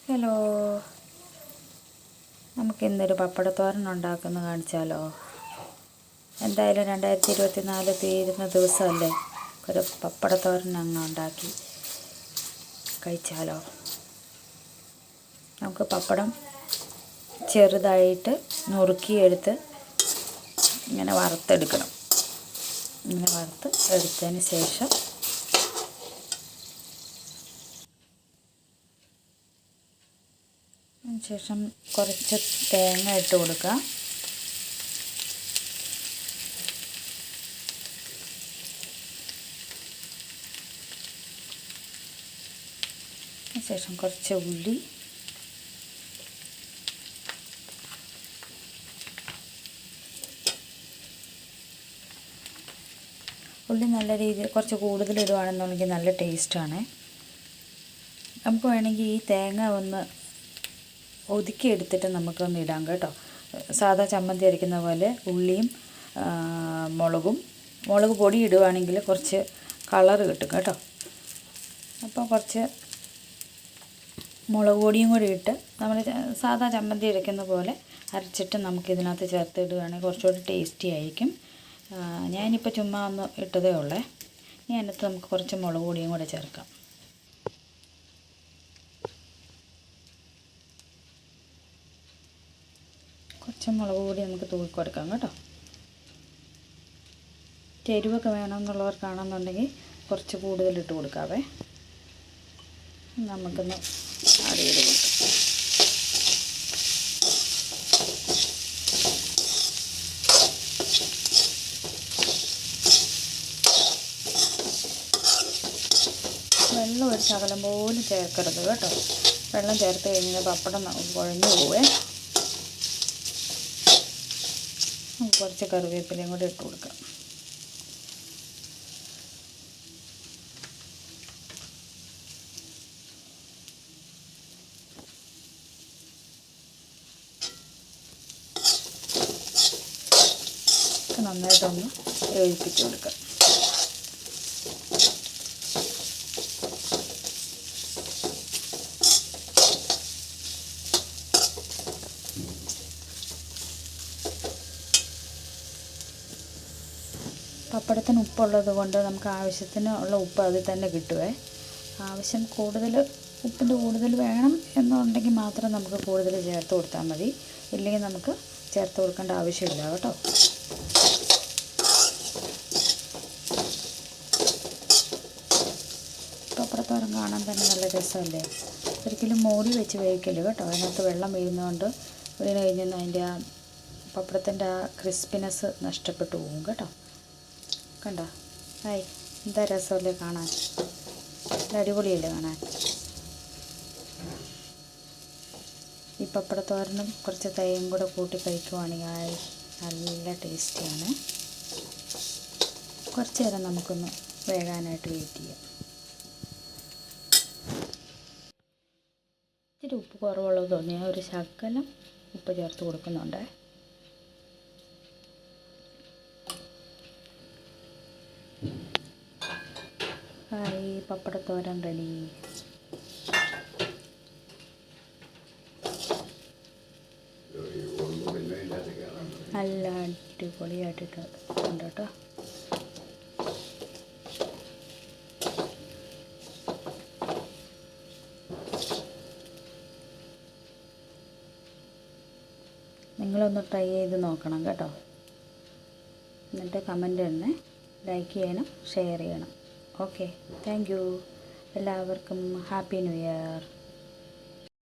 Hello, നമുക്കിന്നൊരു പപ്പടത്തോരൻ ഉണ്ടാക്കുന്നത് കാണിച്ചാലോ? എന്തായാലും 2024 തീരുന്ന ദിവസമല്ലേ, ഒരു പപ്പടത്തോരൻ അങ്ങ് ഉണ്ടാക്കി കഴിച്ചാലോ? നമുക്ക് പപ്പടം ചെറുതായിട്ട് നുറുക്കിയെടുത്ത് ഇങ്ങനെ വറുത്തെടുക്കണം. ഇങ്ങനെ വറുത്ത് എടുത്തതിന് ശേഷം കുറച്ച് തേങ്ങ ഇട്ട് കൊടുക്കുക. ശേഷം കുറച്ച് ഉള്ളി, നല്ല രീതിയിൽ കുറച്ച് കൂടുതൽ ഇടുകയാണെന്നുണ്ടെങ്കിൽ നല്ല ടേസ്റ്റാണ്. നമുക്ക് വേണമെങ്കിൽ ഈ തേങ്ങ ഒന്ന് ഒതുക്കി എടുത്തിട്ട് നമുക്കൊന്ന് ഇടാം കേട്ടോ. സാധാ ചമ്മന്തി അരയ്ക്കുന്ന പോലെ ഉള്ളിയും മുളക് പൊടി ഇടുകയാണെങ്കിൽ കുറച്ച് കളറ് കിട്ടും കേട്ടോ. അപ്പോൾ കുറച്ച് മുളക് പൊടിയും കൂടി ഇട്ട് നമ്മൾ സാധാ ചമ്മന്തി അരയ്ക്കുന്ന പോലെ അരച്ചിട്ട് നമുക്കിതിനകത്ത് ചേർത്ത് ഇടുകയാണെങ്കിൽ കുറച്ചുകൂടി ടേസ്റ്റി ആയിരിക്കും. ഞാനിപ്പോൾ ചുമ്മാ ഒന്ന് ഇട്ടതേ ഉള്ളേ. ഇനി അതിനകത്ത് നമുക്ക് കുറച്ച് മുളക് പൊടിയും കൂടെ ചേർക്കാം. കുറച്ച് മുളക് പൊടി നമുക്ക് തൂക്കിക്കൊടുക്കാം കേട്ടോ. എരിവൊക്കെ വേണമെന്നുള്ളവർക്കാണെന്നുണ്ടെങ്കിൽ കുറച്ച് കൂടുതൽ ഇട്ട് കൊടുക്കാവേ. നമുക്കൊന്ന് ആഡ് ചെയ്ത് കൊടുക്കാം. വെള്ളം ഒരു ശകലം പോലും ചേർക്കരുത് കേട്ടോ. വെള്ളം ചേർത്ത് കഴിഞ്ഞാൽ പപ്പടം കുഴഞ്ഞു പോവേ. കുറച്ച് കറിവേപ്പിലയും കൂടി ഇട്ട് കൊടുക്കാം. നന്നായിട്ടൊന്ന് വേവിപ്പിച്ച് കൊടുക്കാം. പപ്പടത്തിന് ഉപ്പുള്ളത് കൊണ്ട് നമുക്ക് ആവശ്യത്തിന് ഉള്ള ഉപ്പ് അതിൽ തന്നെ കിട്ടുവേ. ആവശ്യം ഉപ്പിൻ്റെ കൂടുതൽ വേണം എന്നുണ്ടെങ്കിൽ മാത്രം നമുക്ക് കൂടുതൽ ചേർത്ത് കൊടുത്താൽ മതി. ഇല്ലെങ്കിൽ നമുക്ക് ചേർത്ത് കൊടുക്കേണ്ട ആവശ്യമില്ല കേട്ടോ. പപ്പടത്തോരൻ കാണാൻ തന്നെ നല്ല രസമല്ലേ. ഒരിക്കലും മൂടി വെച്ച് വേവിക്കല് കേട്ടോ. അതിനകത്ത് വെള്ളം വീഴുന്നതുകൊണ്ട് വീണ് കഴിഞ്ഞാൽ അതിൻ്റെ ആ പപ്പടത്തിൻ്റെ ആ ക്രിസ്പിനെസ് നഷ്ടപ്പെട്ടു പോകും കേട്ടോ. കണ്ടോ? ഹായ്, എന്താ രസമല്ലേ കാണാൻ. അടിപൊളിയല്ലേ കാണാൻ. ഈ പപ്പടത്തോരനും കുറച്ച് തേയും കൂടെ കൂട്ടി കഴിക്കുവാണെങ്കിൽ നല്ല ടേസ്റ്റിയാണ്. കുറച്ച് നേരം നമുക്കൊന്ന് വേകാനായിട്ട് വെയിറ്റ് ചെയ്യാം. ഇച്ചിരി ഉപ്പ് കുറവുള്ളത് തോന്നിയാൽ ഒരു ശകലം ഉപ്പ് ചേർത്ത് കൊടുക്കുന്നുണ്ട്. ഹായ്, പപ്പടത്തോരൻ റെഡി. നല്ല അടിപൊളിയായിട്ടുണ്ട് കേട്ടോ. നിങ്ങളൊന്ന് ട്രൈ ചെയ്ത് നോക്കണം കേട്ടോ. എന്നിട്ട് കമൻറ്റ് തന്നെ ലൈക്ക് ചെയ്യണം, ഷെയർ ചെയ്യണം. Okay, thank you. എല്ലാവർക്കും ഹാപ്പി ന്യൂ ഇയർ.